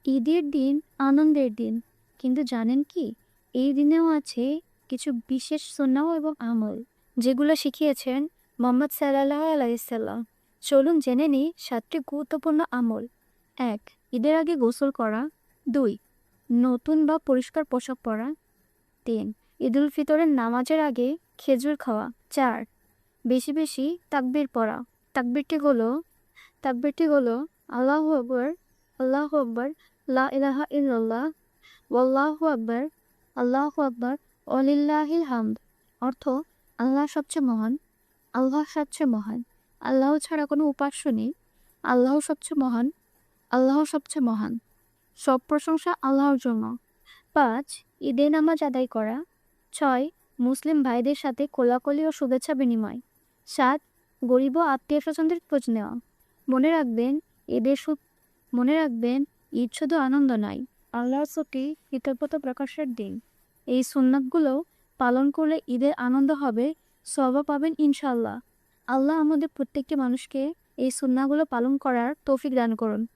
ঈদের দিন আনন্দের দিন, কিন্তু জানেন কি, এই দিনেও আছে কিছু বিশেষ সুন্নাহ এবং আমল যেগুলো শিখিয়েছেন মোহাম্মদ সাল্লাল্লাহু আলাইহি সাল্লাম। চলুন জেনে নিই 7টি গুরুত্বপূর্ণ আমল। 1. ঈদের আগে গোসল করা। 2. নতুন বা পরিষ্কার পোশাক পরা। 3. ঈদুল ফিতরের নামাজের আগে খেজুর খাওয়া। 4. বেশি বেশি তাকবীর পড়া। তাকবীরটি হলো আল্লাহু আকবার, আল্লাহু আকবার, লা ইলাহা ইল্লাল্লাহ, ওয়াল্লাহু আকবার, আল্লাহু আকবার, ওয়ালিল্লাহিল হামদ। অর্থ: আল্লাহ সবচেয়ে মহান, আল্লাহ সবচেয়ে মহান, আল্লাহ ছাড়া কোনো উপাস্য নেই, আল্লাহ সবচেয়ে মহান, আল্লাহ সবচেয়ে মহান। সব প্রশংসা আল্লাহর জন্য। 5. ঈদের নামাজ আদায় করা। 6. মুসলিম ভাইদের সাথে কোলাকুলি ও শুভেচ্ছা বিনিময়। 7. গরিব ও আত্মীয় স্বজনদের খোঁজ নেওয়া। মনে রাখবেন, ঈদের সু- মনে রাখবেন, ঈদ শুধু আনন্দ নয়, আল্লাহর প্রতি কৃতজ্ঞতা প্রকাশের দিন। এই সুন্নাতগুলো পালন করলে ঈদের আনন্দ হবে, সওয়াব পাবেন ইনশাআল্লাহ। আল্লাহ আমাদের প্রত্যেকটি মানুষকে এই সুন্নাহগুলো পালন করার তৌফিক দান করুন।